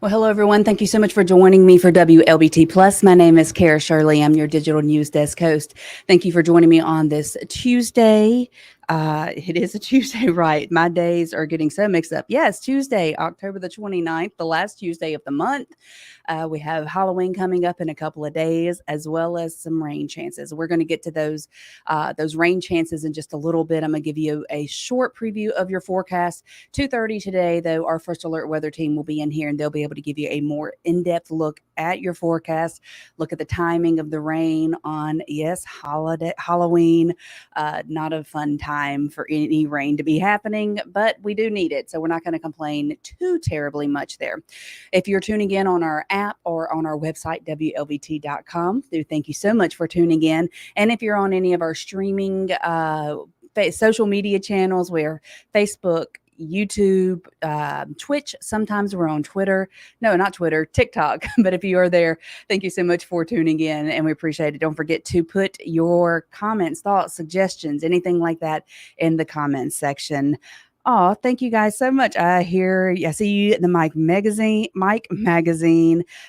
Well, hello, everyone. Thank you so much for joining me for WLBT Plus. My name is Kara Shirley. I'm your digital news desk host. Thank you for joining me on this Tuesday. It is a Tuesday, right? My days are getting so mixed up. Yes, Tuesday, October the 29th, the last Tuesday of the month. We have Halloween coming up in a couple of days, as well as some rain chances. We're going to get to those rain chances in just a little bit. I'm going to give you a short preview of your forecast. 2:30 today, though, our first alert weather team will be in here, and they'll be able to give you a more in-depth look at your forecast, look at the timing of the rain on, yes, Halloween. Not a fun time for any rain to be happening, but we do need it, so we're not going to complain too terribly much there. If you're tuning in on our app or on our website, wlbt.com, thank you so much for tuning in. And if you're on any of our streaming social media channels, we're Facebook, YouTube, Twitch. Sometimes we're on Twitter. No, not Twitter, TikTok. But if you are there, thank you so much for tuning in, and we appreciate it. Don't forget to put your comments, thoughts, suggestions, anything like that in the comments section. Oh, thank you guys so much. I see you in the Mike Magazine,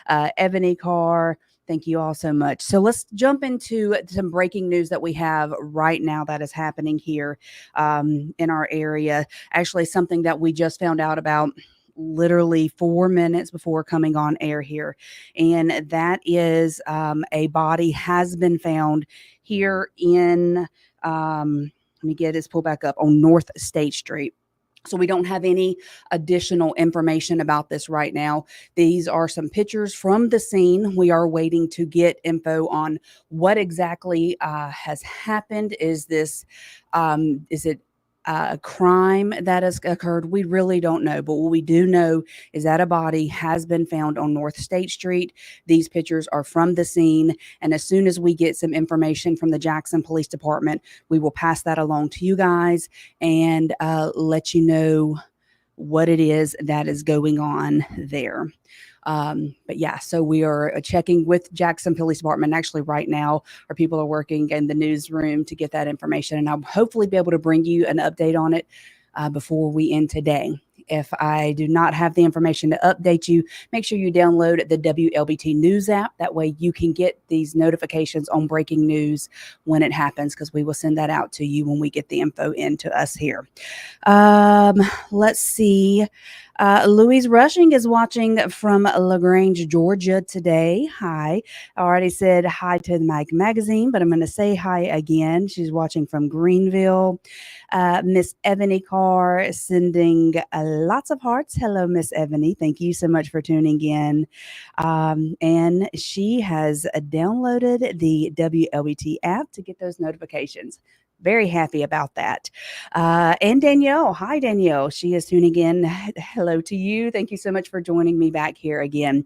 Ebony Carr. Thank you all so much. So let's jump into some breaking news that we have right now that is happening here in our area. Actually, something that we just found out about literally 4 minutes before coming on air here. And that is a body has been found here in, let me get this pulled back up, on North State Street. So we don't have any additional information about this right now. These are some pictures from the scene. We are waiting to get info on what exactly has happened. Is it a crime that has occurred? We really don't know. But what we do know is that a body has been found on North State Street. These pictures are from the scene. And as soon as we get some information from the Jackson Police Department, we will pass that along to you guys and let you know what it is that is going on there. But yeah, so we are checking with Jackson Police Department. Actually, right now, our people are working in the newsroom to get that information, and I'll hopefully be able to bring you an update on it before we end today. If I do not have the information to update you, make sure you download the WLBT News app. That way you can get these notifications on breaking news when it happens, because we will send that out to you when we get the info into us here. Let's see. Louise Rushing is watching from LaGrange, Georgia today. Hi. I already said hi to the Mike Magazine, but I'm going to say hi again. She's watching from Greenville. Miss Ebony Carr sending lots of hearts. Hello, Miss Ebony. Thank you so much for tuning in. And she has downloaded the WLBT app to get those notifications. very happy about that. And Danielle, hi Danielle. She is tuning in. Hello to you. Thank you so much for joining me back here again.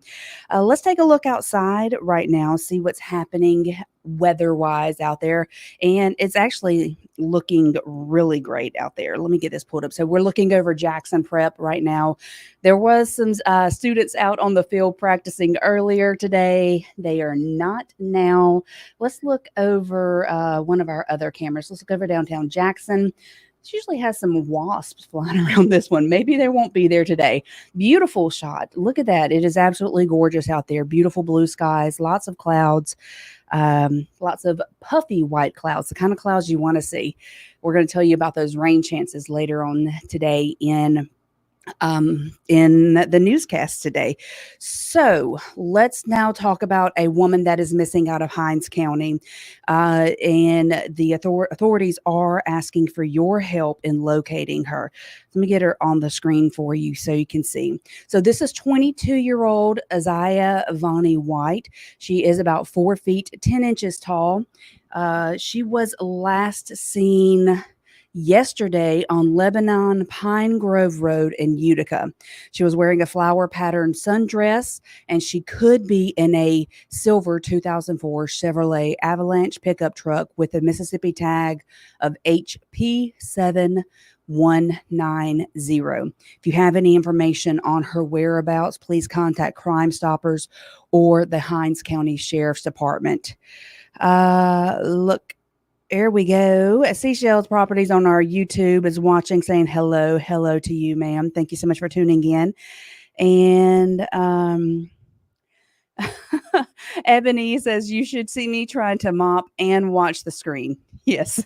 Let's take a look outside right now, see what's happening weather-wise out there. And it's actually looking really great out there. Let me get this pulled up. So we're looking over Jackson Prep right now. There was some students out on the field practicing earlier today. They are not now. Let's look over one of our other cameras. Let's look over downtown Jackson. This usually has some wasps flying around this one. Maybe they won't be there today. Beautiful shot. Look at that. It is absolutely gorgeous out there. Beautiful blue skies, lots of clouds, lots of puffy white clouds, the kind of clouds you want to see. We're going to tell you about those rain chances later on today in the newscast today. So let's now talk about a woman that is missing out of Hinds County. And the authorities are asking for your help in locating her. Let me get her on the screen for you so you can see. So this is 22-year-old Isaiah Vonnie White. She is about 4 feet, 10 inches tall. She was last seen yesterday on Lebanon Pine Grove Road in Utica. She was wearing a flower patterned sundress, and she could be in a silver 2004 Chevrolet Avalanche pickup truck with a Mississippi tag of HP7190. If you have any information on her whereabouts, please contact Crime Stoppers or the Hinds County Sheriff's Department. Look, there we go. Seashells Properties on our YouTube is watching, saying hello to you, ma'am. Thank you so much for tuning in. And Ebony says you should see me trying to mop and watch the screen. Yes.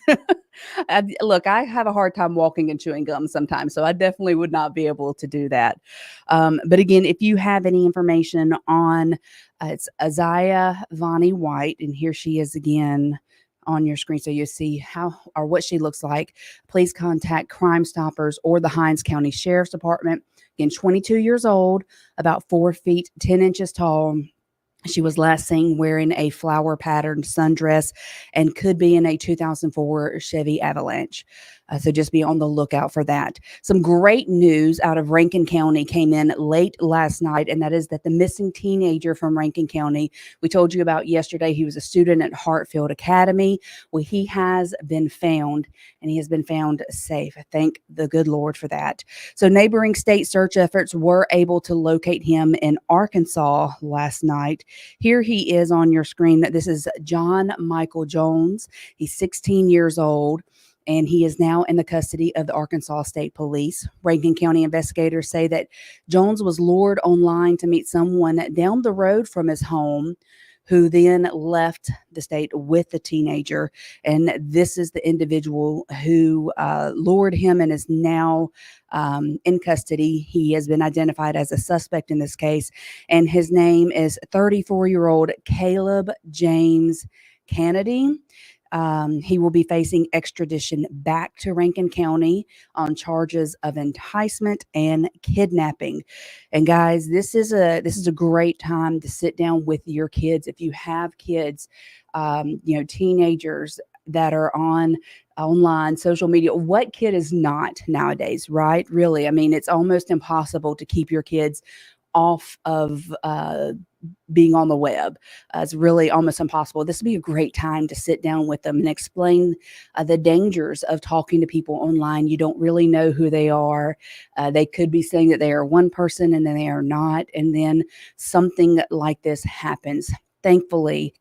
Look, I have a hard time walking and chewing gum sometimes, so I definitely would not be able to do that. But again, if you have any information on it's Isaiah Vonnie White, and here she is again on your screen so you see how or what she looks like, please contact Crime Stoppers or the Hinds County Sheriff's Department. Again, 22 years old, about 4 feet, 10 inches tall. She was last seen wearing a flower patterned sundress and could be in a 2004 Chevy Avalanche. So just be on the lookout for that. Some great news out of Rankin County came in late last night, and that is that the missing teenager from Rankin County, we told you about yesterday, he was a student at Hartfield Academy. Well, he has been found, and he has been found safe. Thank the good Lord for that. So neighboring state search efforts were able to locate him in Arkansas last night. Here he is on your screen. This is John Michael Jones. He's 16 years old, and he is now in the custody of the Arkansas State Police. Rankin County investigators say that Jones was lured online to meet someone down the road from his home, who then left the state with the teenager. And this is the individual who lured him and is now in custody. He has been identified as a suspect in this case, and his name is 34-year-old Caleb James Kennedy. He will be facing extradition back to Rankin County on charges of enticement and kidnapping. And guys, this is a great time to sit down with your kids. If you have kids, teenagers that are online social media. What kid is not nowadays, right? Really, I mean, it's almost impossible to keep your kids off of being on the web. It's really almost impossible. This would be a great time to sit down with them and explain the dangers of talking to people online. You don't really know who they are. They could be saying that they are one person and then they are not. And then something like this happens. Thankfully,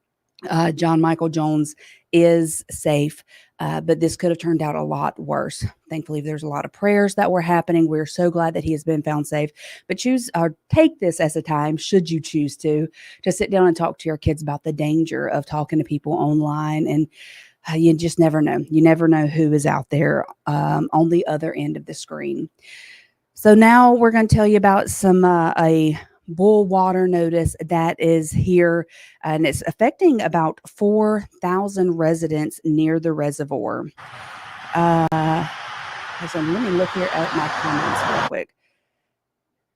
John Michael Jones is safe, but this could have turned out a lot worse. Thankfully, there's a lot of prayers that were happening. We're so glad that he has been found safe. But choose or take this as a time, should you choose to sit down and talk to your kids about the danger of talking to people online. And you just never know. You never know who is out there on the other end of the screen. So now we're going to tell you about a boil water notice that is here, and it's affecting about 4,000 residents near the reservoir. So let me look here at my comments real quick.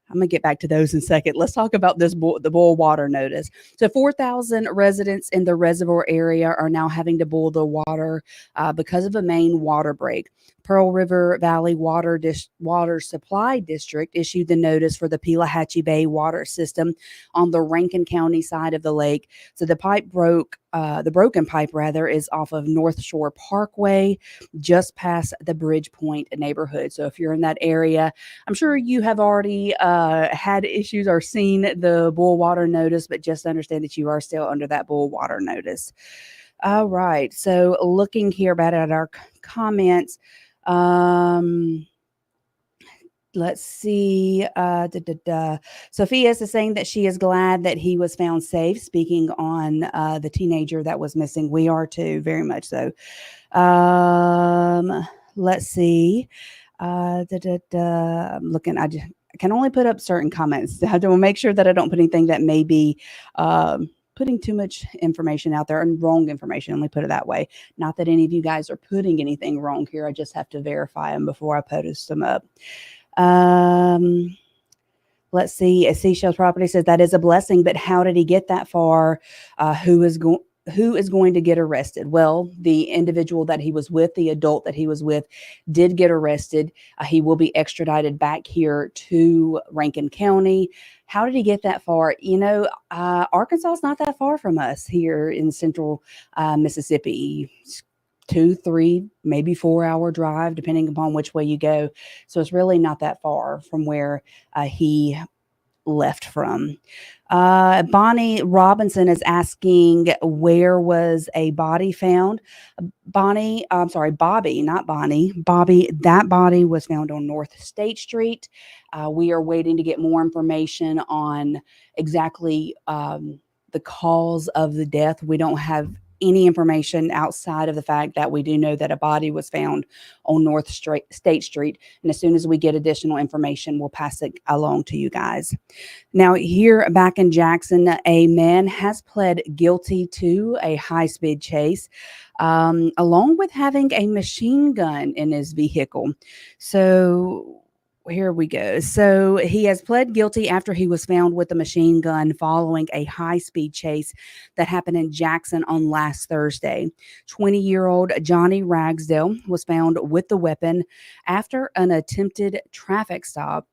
I'm going to get back to those in a second. Let's talk about the boil water notice. So 4,000 residents in the reservoir area are now having to boil the water because of a main water break. Pearl River Valley Water Supply District issued the notice for the Pelahatchie Bay water system on the Rankin County side of the lake. So the pipe broke. The broken pipe, rather, is off of North Shore Parkway, just past the Bridgepoint neighborhood. So if you're in that area, I'm sure you have already had issues or seen the boil water notice, but just understand that you are still under that boil water notice. All right. So looking here back at our comments, let's see. Sophia is saying that she is glad that he was found safe, speaking on the teenager that was missing. We are too, very much so. Let's see. I'm looking. I can only put up certain comments. I have to make sure that I don't put anything that may be putting too much information out there and wrong information. Let me put it that way. Not that any of you guys are putting anything wrong here. I just have to verify them before I post them up. Let's see. A Seashells Property says that is a blessing, but how did he get that far? Who is going to get arrested? Well, the individual that he was with, the adult that he was with, did get arrested. He will be extradited back here to Rankin County. How did he get that far? You know, Arkansas is not that far from us here in central Mississippi. 2, 3, maybe 4-hour drive, depending upon which way you go. So it's really not that far from where he left from. Bonnie Robinson is asking, where was a body found? Bobby, not Bonnie. Bobby, that body was found on North State Street. We are waiting to get more information on exactly the cause of the death. We don't have any information outside of the fact that we do know that a body was found on North State Street. And as soon as we get additional information, we'll pass it along to you guys. Now, here back in Jackson, a man has pled guilty to a high-speed chase, along with having a machine gun in his vehicle. So here we go. So he has pled guilty after he was found with a machine gun following a high-speed chase that happened in Jackson on last Thursday. 20-year-old Johnny Ragsdale was found with the weapon after an attempted traffic stop.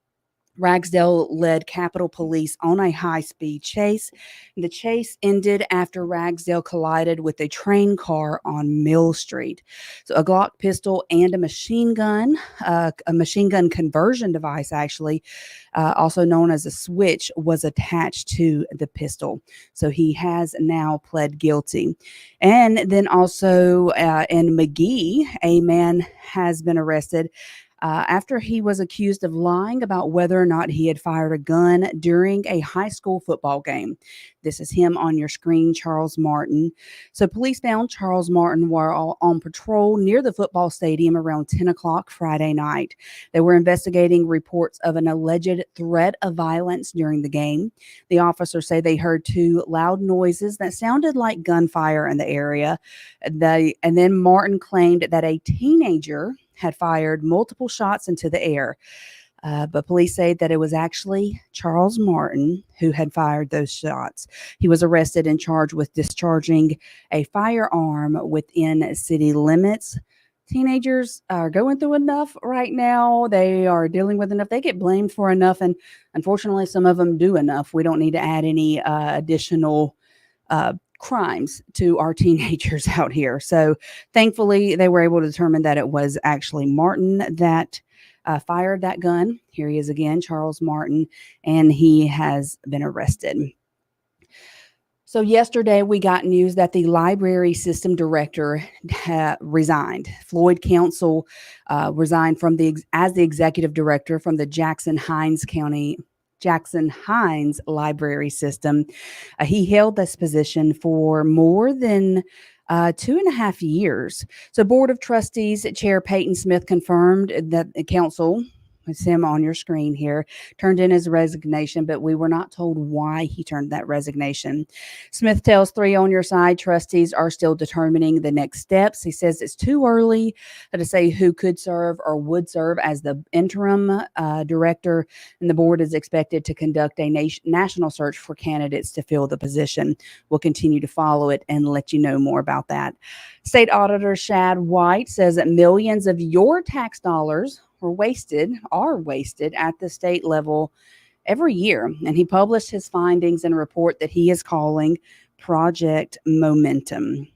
Ragsdale led Capitol Police on a high-speed chase. The chase ended after Ragsdale collided with a train car on Mill Street. So a Glock pistol and a machine gun conversion device, actually, also known as a switch, was attached to the pistol. So he has now pled guilty. And then also in McGee, a man has been arrested after he was accused of lying about whether or not he had fired a gun during a high school football game. This is him on your screen, Charles Martin. So police found Charles Martin while on patrol near the football stadium around 10 o'clock Friday night. They were investigating reports of an alleged threat of violence during the game. The officers say they heard 2 loud noises that sounded like gunfire in the area. And then Martin claimed that a teenager had fired multiple shots into the air. But police say that it was actually Charles Martin who had fired those shots. He was arrested and charged with discharging a firearm within city limits. Teenagers are going through enough right now. They are dealing with enough. They get blamed for enough. And unfortunately, some of them do enough. We don't need to add any additional crimes to our teenagers out here. So thankfully, they were able to determine that it was actually Martin that fired that gun. Here he is again, Charles Martin, and he has been arrested. So yesterday, we got news that the library system director resigned. Floyd Council resigned as the executive director from the Hinds Library System. He held this position for more than 2.5 years. So Board of Trustees Chair Peyton Smith confirmed that the council It's him on your screen here, turned in his resignation, but we were not told why he turned that resignation. Smith tells 3 on Your Side trustees are still determining the next steps. He says it's too early to say who could serve or would serve as the interim director, and the board is expected to conduct a national search for candidates to fill the position. We'll continue to follow it and let you know more about that. State Auditor Shad White says that millions of your tax dollars are wasted at the state level every year. And he published his findings in a report that he is calling Project Momentum.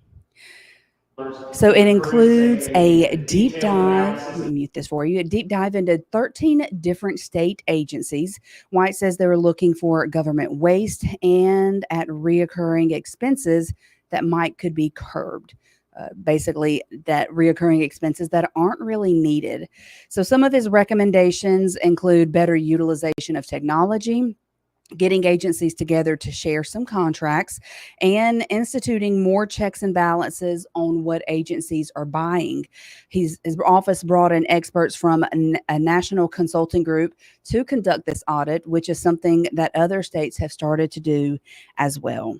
So it includes a deep dive, let me mute this for you, a deep dive into 13 different state agencies. White says they were looking for government waste and at reoccurring expenses that could be curbed. Basically, that reoccurring expenses that aren't really needed. So some of his recommendations include better utilization of technology, getting agencies together to share some contracts, and instituting more checks and balances on what agencies are buying. His office brought in experts from a national consulting group to conduct this audit, which is something that other states have started to do as well.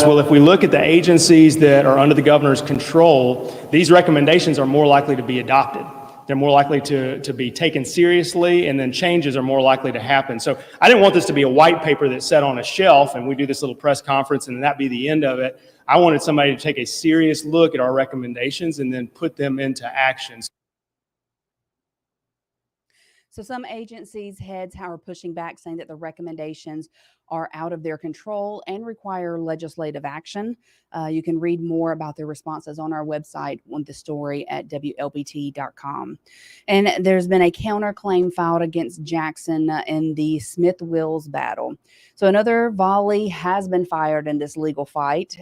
Well, if we look at the agencies that are under the governor's control, these recommendations are more likely to be adopted. They're more likely to be taken seriously, and then changes are more likely to happen. So I didn't want this to be a white paper that's set on a shelf and we do this little press conference and that be the end of it. I wanted somebody to take a serious look at our recommendations and then put them into action. So some agencies' heads are pushing back, saying that the recommendations are out of their control and require legislative action. You can read more about their responses on our website on the story at wlbt.com. And there's been a counterclaim filed against Jackson in the Smith-Wills battle. So another volley has been fired in this legal fight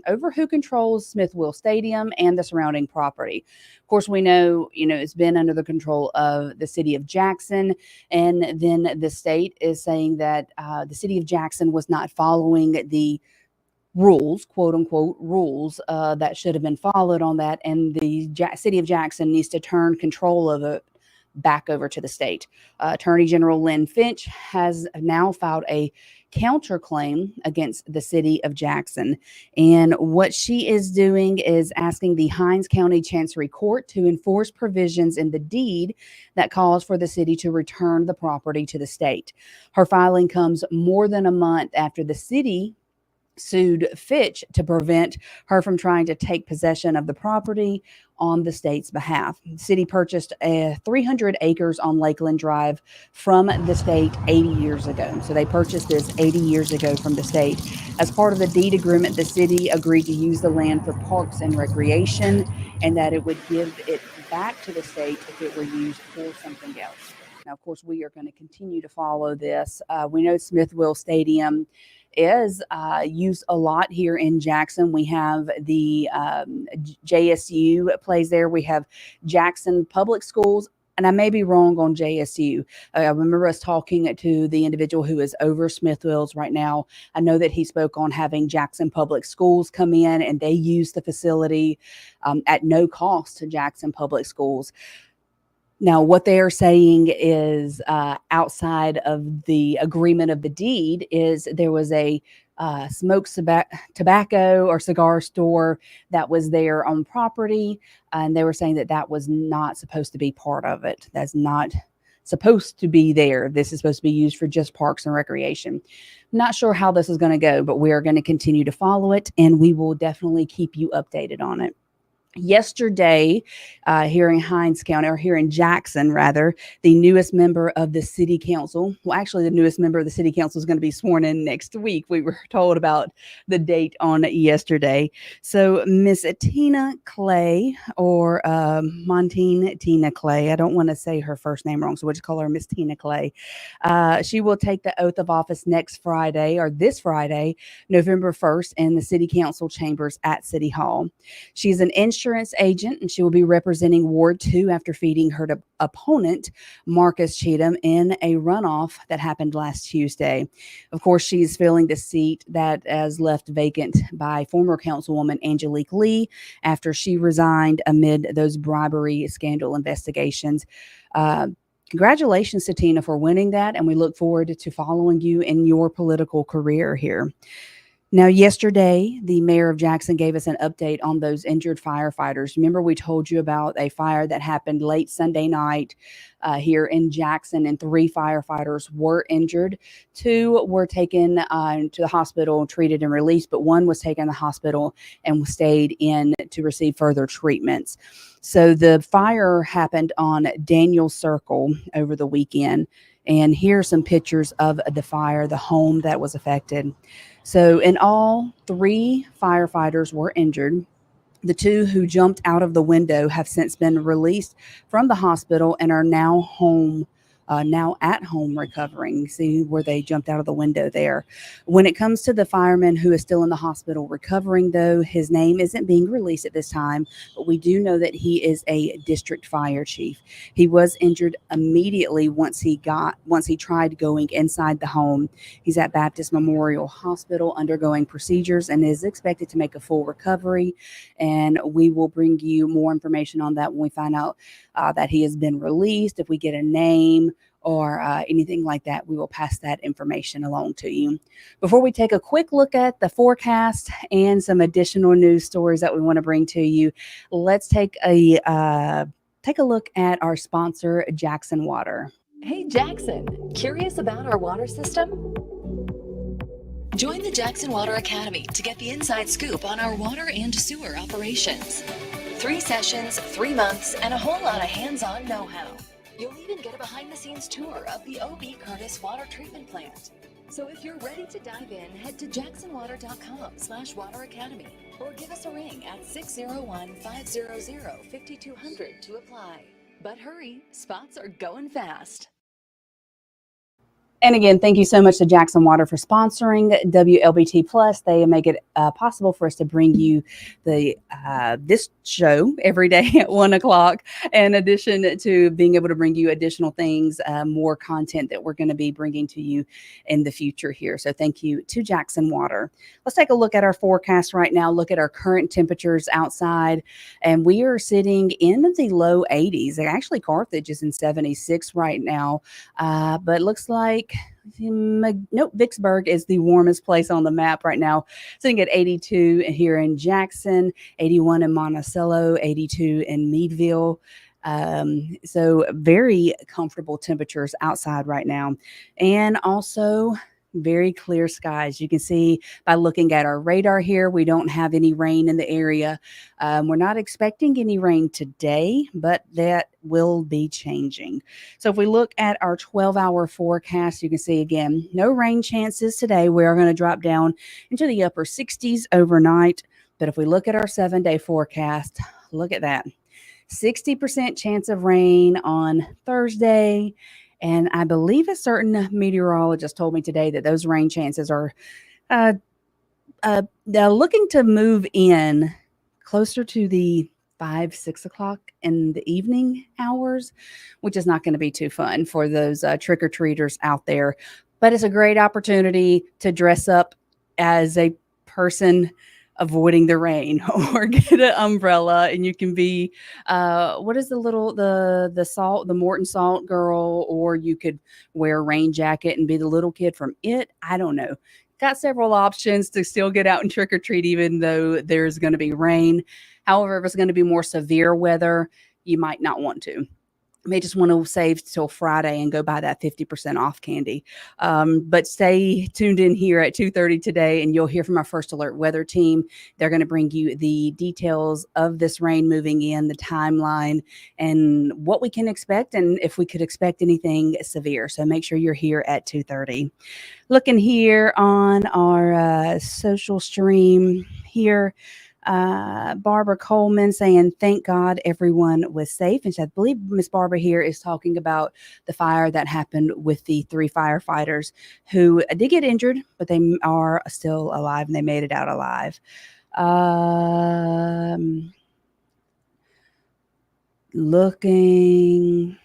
over who controls Smith-Wills Stadium and the surrounding property. Of course, we know, it's been under the control of the city of Jackson, and then the state is saying that the city of Jackson was not following the rules, quote unquote rules, that should have been followed on that, and the city of Jackson needs to turn control of it back over to the state. Attorney General Lynn Finch has now filed a counterclaim against the city of Jackson. And what she is doing is asking the Hinds County Chancery Court to enforce provisions in the deed that calls for the city to return the property to the state. Her filing comes more than a month after the city sued Fitch to prevent her from trying to take possession of the property on the state's behalf. The city purchased 300 acres on Lakeland Drive from the state 80 years ago. So they purchased this 80 years ago from the state. As part of the deed agreement, the city agreed to use the land for parks and recreation, and that it would give it back to the state if it were used for something else. Now, of course, we are going to continue to follow this. We know Smith-Wills Stadium is used a lot here in Jackson. We have the JSU plays there. We have Jackson Public Schools. And I may be wrong on JSU. I remember us talking to the individual who is over Smith-Wills right now. I know that he spoke on having Jackson Public Schools come in and they use the facility at no cost to Jackson Public Schools. Now, what they are saying is outside of the agreement of the deed is there was a smoked tobacco or cigar store that was there on property. And they were saying that that was not supposed to be part of it. That's not supposed to be there. This is supposed to be used for just parks and recreation. Not sure how this is going to go, but we are going to continue to follow it and we will definitely keep you updated on it. Yesterday, here in Hinds County, or here in Jackson, rather, the newest member of the city council, well, actually the newest member of the city council is going to be sworn in next week. We were told about the date on yesterday. So Miss Tina Clay, or Montine Tina Clay, I don't want to say her first name wrong, so we'll just call her Miss Tina Clay. She will take the oath of office next Friday, or this Friday, November 1st, in the city council chambers at City Hall. She's an insurance agent, and she will be representing Ward 2 after defeating her opponent, Marcus Cheatham, in a runoff that happened last Tuesday. Of course, she's filling the seat that is left vacant by former councilwoman Angelique Lee after she resigned amid those bribery scandal investigations. congratulations to Tina for winning that, and we look forward to following you in your political career here. Now, yesterday, the mayor of Jackson gave us an update on those injured firefighters. Remember, we told you about a fire that happened late Sunday night here in Jackson, and 3 firefighters were injured. 2 were taken to the hospital, treated and released, but 1 was taken to the hospital and stayed in to receive further treatments. So the fire happened on Daniel Circle over the weekend. And here are some pictures of the fire, the home that was affected. So in all, 3 firefighters were injured. The 2 who jumped out of the window have since been released from the hospital and are now home, now at home recovering. See where they jumped out of the window there. When it comes to the fireman who is still in the hospital recovering, though, his name isn't being released at this time, but we do know that he is a district fire chief. He was injured immediately once he tried going inside the home. He's at Baptist Memorial Hospital undergoing procedures and is expected to make a full recovery. And we will bring you more information on that when we find out that he has been released. If we get a name or anything like that, we will pass that information along to you. Before we take a quick look at the forecast and some additional news stories that we want to bring to you, let's take a look at our sponsor, Jackson Water. Hey Jackson, curious about our water system? Join the Jackson Water Academy to get the inside scoop on our water and sewer operations. 3 sessions, 3 months, and a whole lot of hands-on know-how. You'll even get a behind-the-scenes tour of the O.B. Curtis Water Treatment Plant. So if you're ready to dive in, head to jacksonwater.com/water academy or give us a ring at 601-500-5200 to apply. But hurry, spots are going fast. And again, thank you so much to Jackson Water for sponsoring WLBT Plus. They make it possible for us to bring you this show every day at 1 o'clock, in addition to being able to bring you additional things, more content that we're going to be bringing to you in the future here. So thank you to Jackson Water. Let's take a look at our forecast right now, look at our current temperatures outside, and we are sitting in the low 80s. Actually, Carthage is in 76 right now, but looks like Vicksburg is the warmest place on the map right now, sitting at 82 here in Jackson, 81 in Monticello, 82 in Meadville. So very comfortable temperatures outside right now, and also very clear skies. You can see by looking at our radar here, we don't have any rain in the area. We're not expecting any rain today, but that will be changing. So if we look at our 12-hour forecast, you can see again, no rain chances today. We are going to drop down into the upper 60s overnight. But if we look at our 7-day forecast, look at that. 60% chance of rain on Thursday. And I believe a certain meteorologist told me today that those rain chances are looking to move in closer to the 5-6 o'clock in the evening hours, which is not going to be too fun for those trick-or-treaters out there. But it's a great opportunity to dress up as a person avoiding the rain, or get an umbrella, and you can be what is the Morton Salt girl, or you could wear a rain jacket and be the little kid from It. I don't know. Got several options to still get out and trick or treat, even though there's going to be rain. However, if it's going to be more severe weather, you might not want to. You may just want to save till Friday and go buy that 50% off candy. But stay tuned in here at 2:30 today, and you'll hear from our First Alert weather team. They're going to bring you the details of this rain moving in, the timeline, and what we can expect, and if we could expect anything severe. So make sure you're here at 2:30. Looking here on our social stream here, Barbara Coleman saying, thank God everyone was safe. And I believe Miss Barbara here is talking about the fire that happened with the 3 firefighters who did get injured, but they are still alive and they made it out alive. Looking,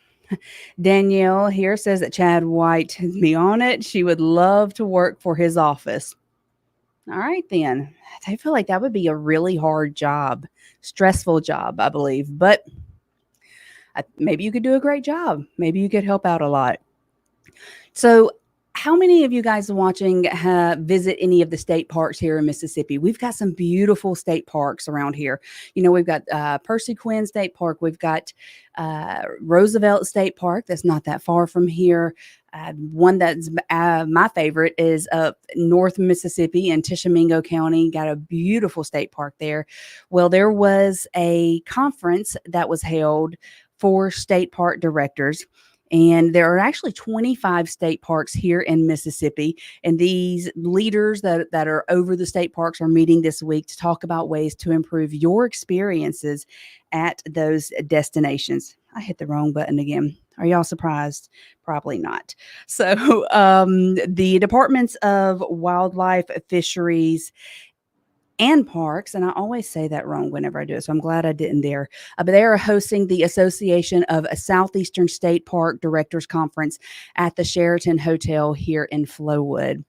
Danielle here says that Chad White has me on it. She would love to work for his office. All right, then. I feel like that would be a really hard job, stressful job, I believe. But maybe you could do a great job. Maybe you could help out a lot. So, how many of you guys watching visit any of the state parks here in Mississippi? We've got some beautiful state parks around here. We've got Percy Quinn State Park. We've got Roosevelt State Park. That's not that far from here. One that's my favorite is North Mississippi in Tishomingo County. Got a beautiful state park there. Well, there was a conference that was held for state park directors. And there are actually 25 state parks here in Mississippi. And these leaders that are over the state parks are meeting this week to talk about ways to improve your experiences at those destinations. I hit the wrong button again. Are y'all surprised? Probably not. So the Departments of Wildlife, Fisheries, and Parks, and I always say that wrong whenever I do it, so I'm glad I didn't there. But they are hosting the Association of Southeastern State Park Directors Conference at the Sheraton Hotel here in Flowood.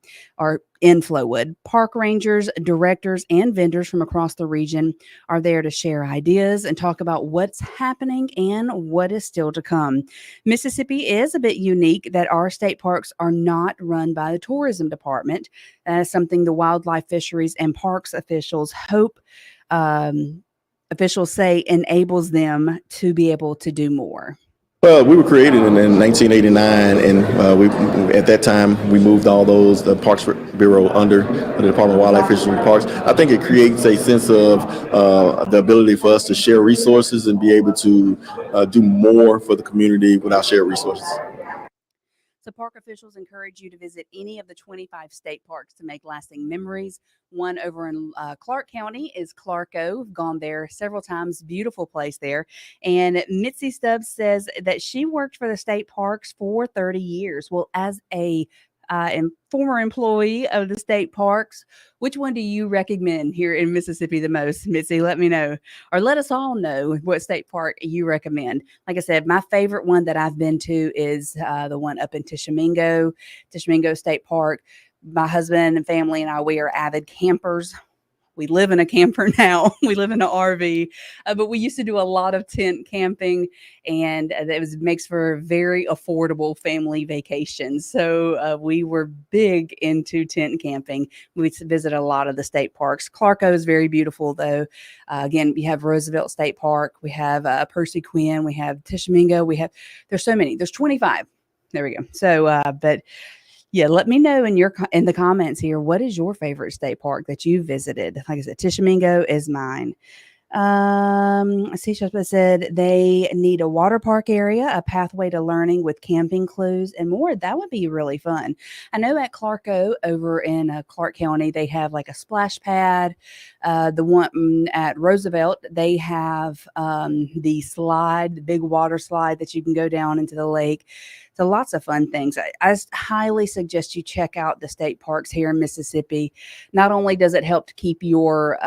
Park rangers, directors, and vendors from across the region are there to share ideas and talk about what's happening and what is still to come. Mississippi is a bit unique that our state parks are not run by the tourism department. That is something the wildlife, fisheries, and parks officials hope officials say enables them to be able to do more. Well, we were created in 1989, and we at that time we moved all those the Parks Bureau under the Department of Wildlife, Fisheries, and Parks. I think it creates a sense of the ability for us to share resources and be able to do more for the community with our shared resources. So park officials encourage you to visit any of the 25 state parks to make lasting memories. One over in Clark County is Clarko. I've gone there several times. Beautiful place there. And Mitzi Stubbs says that she worked for the state parks for 30 years. Well, as a former employee of the state parks, which one do you recommend here in Mississippi the most? Mitzi, let me know, or let us all know what state park you recommend. Like I said, my favorite one that I've been to is the one up in Tishomingo State Park. My husband and family and I, we are avid campers. We live in a camper now. We live in an RV, but we used to do a lot of tent camping, and it makes for very affordable family vacations. So we were big into tent camping. We visit a lot of the state parks. Clarko is very beautiful, though. Again, we have Roosevelt State Park. We have Percy Quinn. We have Tishomingo. There's so many. There's 25. There we go. So, but yeah, let me know in the comments here, what is your favorite state park that you visited? Like I said, Tishomingo is mine. Shaspa said they need a water park area, a pathway to learning with camping clues, and more. That would be really fun. I know at Clarko over in Clark County, they have like a splash pad. The one at Roosevelt, they have the big water slide that you can go down into the lake. So lots of fun things. I highly suggest you check out the state parks here in Mississippi. Not only does it help to keep your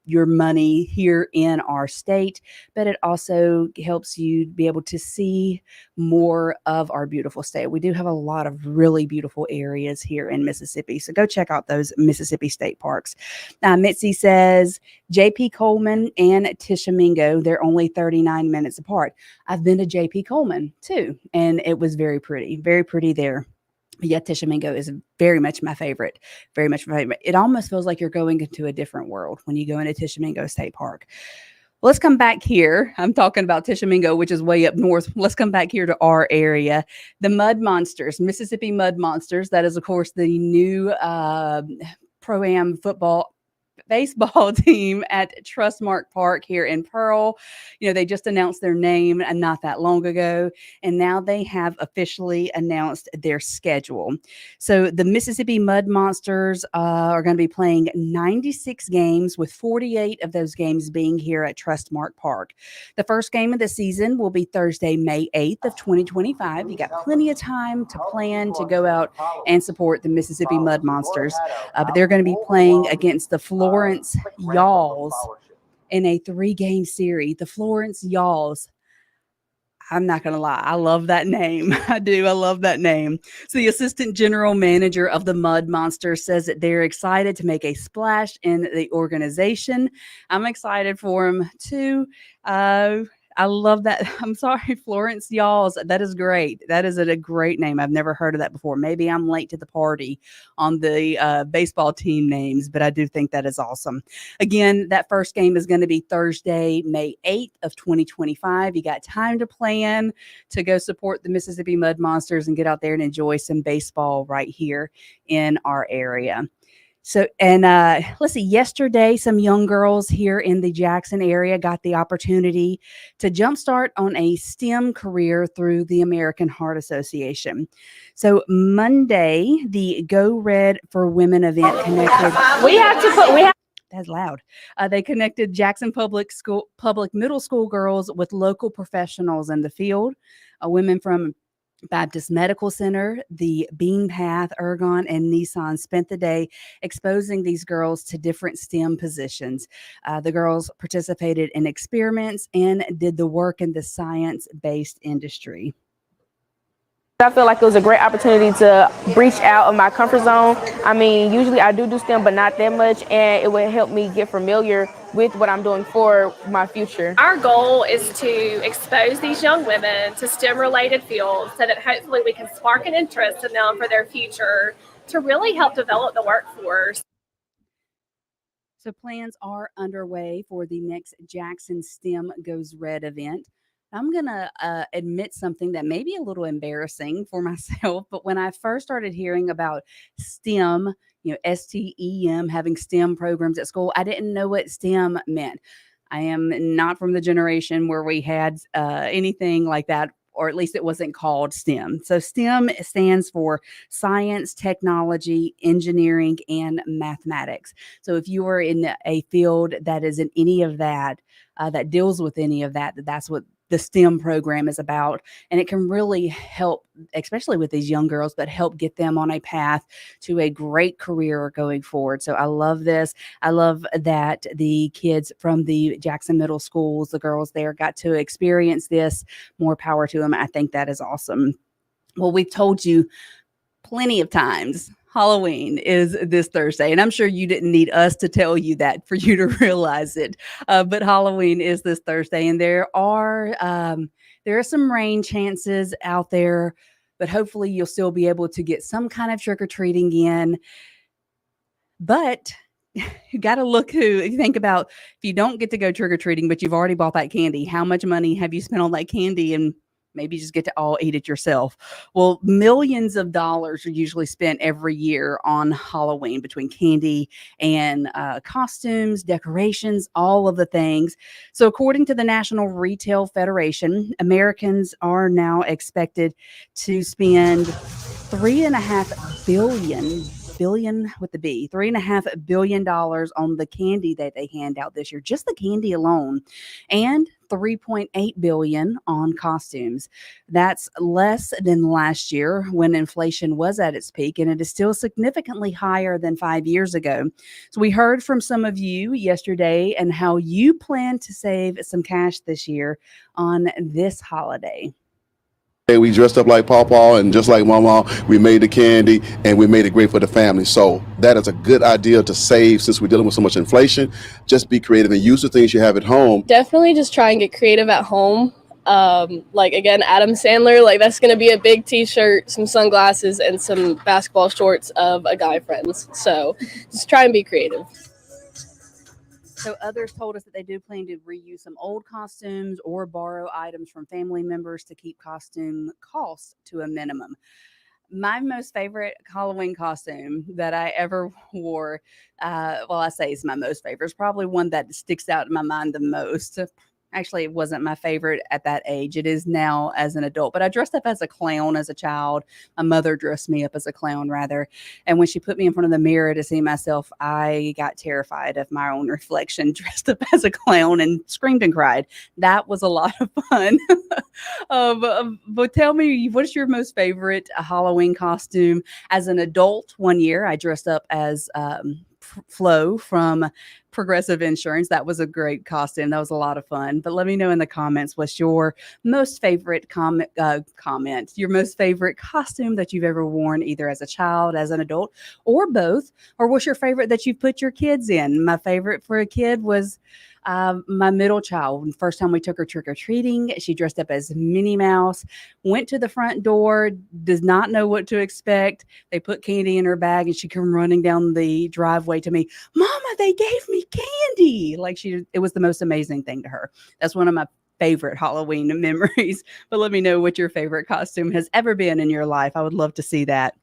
money here in our state, but it also helps you be able to see more of our beautiful state. We do have a lot of really beautiful areas here in Mississippi. So go check out those Mississippi state parks. Mitzi says J.P. Coleman and Tishomingo, they're only 39 minutes apart. I've been to J.P. Coleman too, and it was very pretty there. Yeah, Tishomingo is very much my favorite. Very much my favorite. It almost feels like you're going into a different world when you go into Tishomingo State Park. Well, let's come back here. I'm talking about Tishomingo, which is way up north. Let's come back here to our area. The Mud Monsters, Mississippi Mud Monsters. That is, of course, the new Pro-Am baseball team at Trustmark Park here in Pearl. They just announced their name not that long ago, and now they have officially announced their schedule. So the Mississippi Mud Monsters are going to be playing 96 games, with 48 of those games being here at Trustmark Park. The first game of the season will be Thursday, May 8th of 2025. You got plenty of time to plan to go out and support the Mississippi Mud Monsters, but they're going to be playing against the Florence Y'alls in a 3-game series. The Florence Y'alls. I'm not going to lie. I love that name. I do. I love that name. So the assistant general manager of the Mud Monsters says that they're excited to make a splash in the organization. I'm excited for them too. I love that. I'm sorry, Florence Y'alls. That is great. That is a great name. I've never heard of that before. Maybe I'm late to the party on the baseball team names, but I do think that is awesome. Again, that first game is going to be Thursday, May 8th of 2025. You got time to plan to go support the Mississippi Mud Monsters and get out there and enjoy some baseball right here in our area. So, and let's see, yesterday, some young girls here in the Jackson area got the opportunity to jumpstart on a STEM career through the American Heart Association. So, Monday, the Go Red for Women event connected. That's loud. They connected Jackson public middle school girls with local professionals in the field, women from Baptist Medical Center, the Bean Path, Ergon, and Nissan spent the day exposing these girls to different STEM positions. The girls participated in experiments and did the work in the science-based industry. I feel like it was a great opportunity to breach out of my comfort zone. I mean, usually I do STEM, but not that much, and it would help me get familiar with what I'm doing for my future. Our goal is to expose these young women to STEM-related fields so that hopefully we can spark an interest in them for their future to really help develop the workforce. So plans are underway for the next Jackson STEM Goes Red event. I'm going to admit something that may be a little embarrassing for myself, but when I first started hearing about STEM, STEM, having STEM programs at school, I didn't know what STEM meant. I am not from the generation where we had anything like that, or at least it wasn't called STEM. So STEM stands for science, technology, engineering, and mathematics. So if you are in a field that is in any of that, that deals with any of that, that's what the STEM program is about. And it can really help, especially with these young girls, but help get them on a path to a great career going forward. So I love this. I love that the kids from the Jackson Middle Schools, the girls there, got to experience this. More power to them. I think that is awesome. Well, we've told you plenty of times, Halloween is this Thursday, and I'm sure you didn't need us to tell you that for you to realize it. But Halloween is this Thursday, and there are some rain chances out there, but hopefully you'll still be able to get some kind of trick-or-treating in. But you got to look if you think about, if you don't get to go trick-or-treating, but you've already bought that candy, how much money have you spent on that candy? And maybe you just get to all eat it yourself. Well, millions of dollars are usually spent every year on Halloween between candy and costumes, decorations, all of the things. So according to the National Retail Federation, Americans are now expected to spend $3.5 billion on the candy that they hand out this year, just the candy alone, and $3.8 billion on costumes. That's less than last year when inflation was at its peak, and it is still significantly higher than 5 years ago. So we heard from some of you yesterday and how you plan to save some cash this year on this holiday. We dressed up like Pawpaw, and just like Mama, we made the candy and we made it great for the family. So that is a good idea to save since we're dealing with so much inflation. Just be creative and use the things you have at home. Definitely just try and get creative at home. Like again, Adam Sandler, like that's going to be a big t-shirt, some sunglasses, and some basketball shorts of a guy friends. So just try and be creative. So others told us that they do plan to reuse some old costumes or borrow items from family members to keep costume costs to a minimum. My most favorite Halloween costume that I ever wore, I say it's my most favorite, it's probably one that sticks out in my mind the most. Actually, it wasn't my favorite at that age. It is now as an adult. But I dressed up as a clown as a child. My mother dressed me up as a clown, rather. And when she put me in front of the mirror to see myself, I got terrified of my own reflection, dressed up as a clown, and screamed and cried. That was a lot of fun. But tell me, what's your most favorite Halloween costume? As an adult, one year, I dressed up as Flo from Progressive Insurance. That was a great costume. That was a lot of fun. But let me know in the comments what's your most favorite your most favorite costume that you've ever worn, either as a child, as an adult, or both. Or what's your favorite that you've put your kids in? My favorite for a kid was My middle child, first time we took her trick-or-treating, she dressed up as Minnie Mouse, went to the front door, does not know what to expect. They put candy in her bag and she came running down the driveway to me. Mama, they gave me candy. It was the most amazing thing to her. That's one of my favorite Halloween memories. But let me know what your favorite costume has ever been in your life. I would love to see that.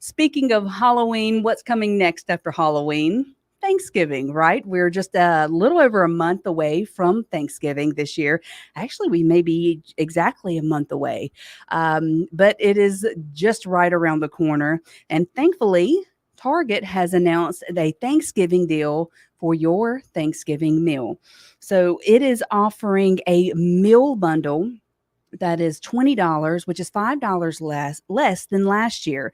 Speaking of Halloween, what's coming next after Halloween? Thanksgiving, right? We're just a little over a month away from Thanksgiving this year. Actually, we may be exactly a month away, but it is just right around the corner. And thankfully, Target has announced a Thanksgiving deal for your Thanksgiving meal. So it is offering a meal bundle that is $20, which is $5 less than last year.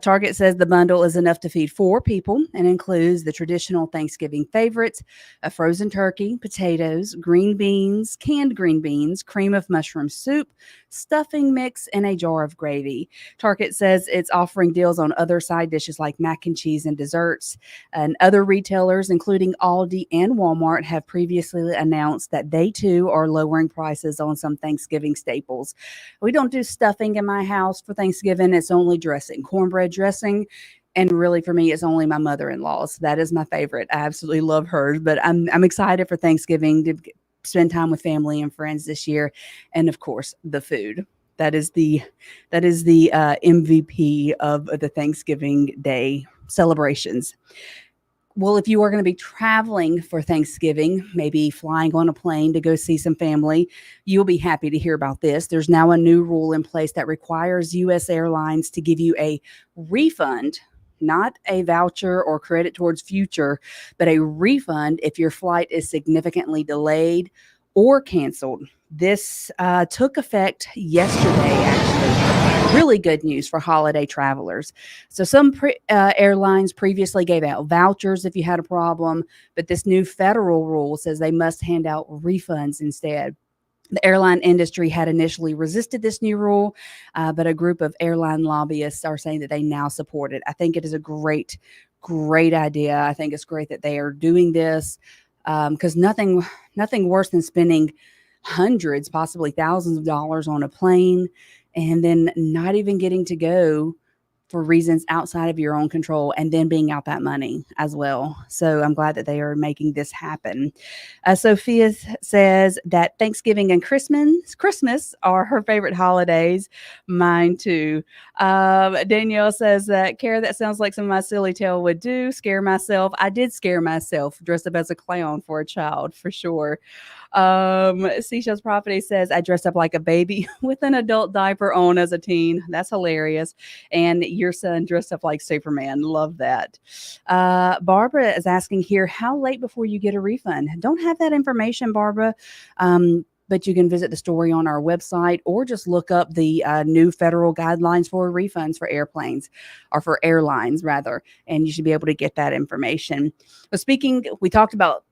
Target says the bundle is enough to feed 4 people and includes the traditional Thanksgiving favorites: a frozen turkey, potatoes, green beans, canned green beans, cream of mushroom soup, stuffing mix, and a jar of gravy. Target says it's offering deals on other side dishes like mac and cheese and desserts. And other retailers, including Aldi and Walmart, have previously announced that they too are lowering prices on some Thanksgiving staples. We don't do stuffing in my house for Thanksgiving. It's only dressing, cornbread dressing. And really, for me, it's only my mother-in-law's. That is my favorite. I absolutely love hers. But I'm excited for Thanksgiving to spend time with family and friends this year, and of course, the food. That is the MVP of the Thanksgiving Day celebrations. Well, if you are going to be traveling for Thanksgiving, maybe flying on a plane to go see some family, you'll be happy to hear about this. There's now a new rule in place that requires U.S. airlines to give you a refund, not a voucher or credit towards future, but a refund if your flight is significantly delayed or canceled. This took effect yesterday, actually. Really good news for holiday travelers. So some airlines previously gave out vouchers if you had a problem, but this new federal rule says they must hand out refunds instead. The airline industry had initially resisted this new rule, but a group of airline lobbyists are saying that they now support it. I think it is a great idea. I think it's great that they are doing this, because nothing worse than spending hundreds, possibly thousands of dollars on a plane and then not even getting to go for reasons outside of your own control, and then being out that money as well. So I'm glad that they are making this happen. Sophia says that Thanksgiving and Christmas are her favorite holidays. Mine too. Danielle says that, Kara, that sounds like something my silly tail would do. Scare myself. I did scare myself dressed up as a clown for a child, for sure. Seashell's Property says, I dressed up like a baby with an adult diaper on as a teen. That's hilarious. And your son dressed up like Superman. Love that. Barbara is asking here, how late before you get a refund? Don't have that information, Barbara. But you can visit the story on our website or just look up the new federal guidelines for refunds for airplanes, or for airlines rather, and you should be able to get that information. But we talked about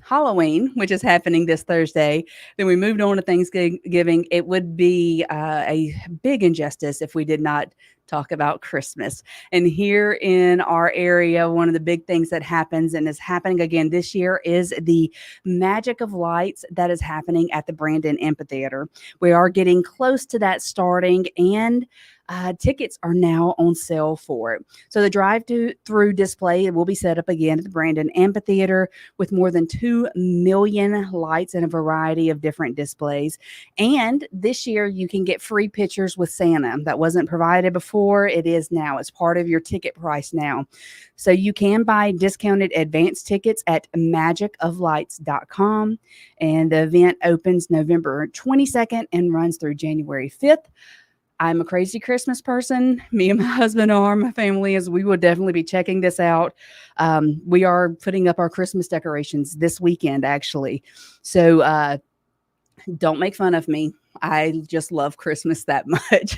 Halloween, which is happening this Thursday. Then we moved on to Thanksgiving. It would be a big injustice if we did not talk about Christmas. And here in our area, one of the big things that happens, and is happening again this year, is the Magic of Lights that is happening at the Brandon Amphitheater. We are getting close to that starting, and tickets are now on sale for it. So the drive-through display will be set up again at the Brandon Amphitheater with more than 2 million lights and a variety of different displays. And this year you can get free pictures with Santa. That wasn't provided before. It is now. It's part of your ticket price now. So you can buy discounted advance tickets at magicoflights.com. And the event opens November 22nd and runs through January 5th. I'm a crazy Christmas person. Me and my husband are. My family is. We will definitely be checking this out. We are putting up our Christmas decorations this weekend, actually. So don't make fun of me. I just love Christmas that much.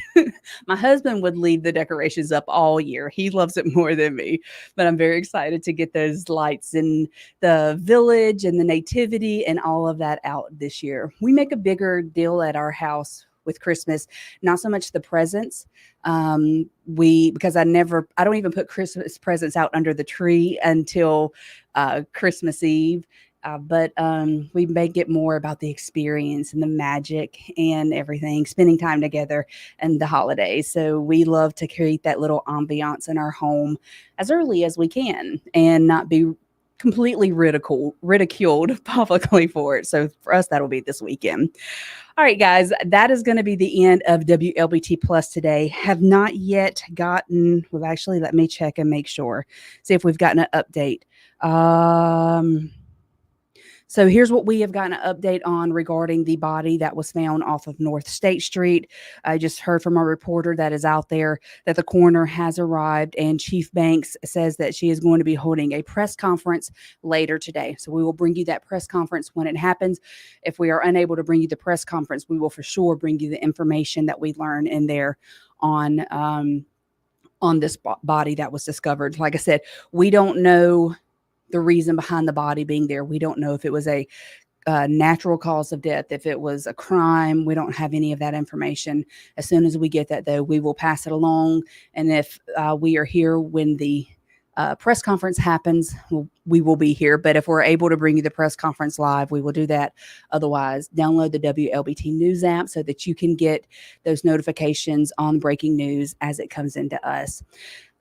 My husband would leave the decorations up all year. He loves it more than me. But I'm very excited to get those lights in the village and the nativity and all of that out this year. We make a bigger deal at our house with Christmas. Not so much the presents. Because I don't even put Christmas presents out under the tree until Christmas Eve. But we make it more about the experience and the magic and everything, spending time together and the holidays. So we love to create that little ambiance in our home as early as we can and not be completely ridiculed publicly for it. So for us, that'll be this weekend. All right, guys, that is going to be the end of WLBT Plus today. Have not yet gotten, well, actually, let me check and make sure, see if we've gotten an update. So here's what we have gotten an update on regarding the body that was found off of North State Street. I just heard from our reporter that is out there that the coroner has arrived, and Chief Banks says that she is going to be holding a press conference later today. So we will bring you that press conference when it happens. If we are unable to bring you the press conference, we will for sure bring you the information that we learn in there on this body that was discovered. Like I said, we don't know the reason behind the body being there. We don't know if it was a natural cause of death, if it was a crime. We don't have any of that information. As soon as we get that, though, we will pass it along. And if we are here when the press conference happens, we will be here. But if we're able to bring you the press conference live, we will do that. Otherwise, download the WLBT News app so that you can get those notifications on breaking news as it comes into us.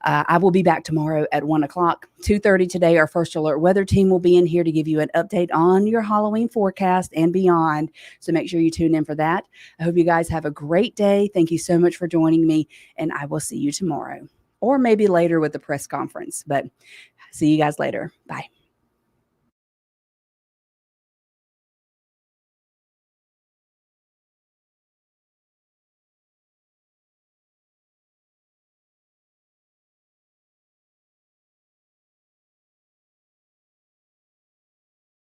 I will be back tomorrow at 1 o'clock, 2:30 today. Our First Alert weather team will be in here to give you an update on your Halloween forecast and beyond. So make sure you tune in for that. I hope you guys have a great day. Thank you so much for joining me, and I will see you tomorrow or maybe later with the press conference. But see you guys later. Bye.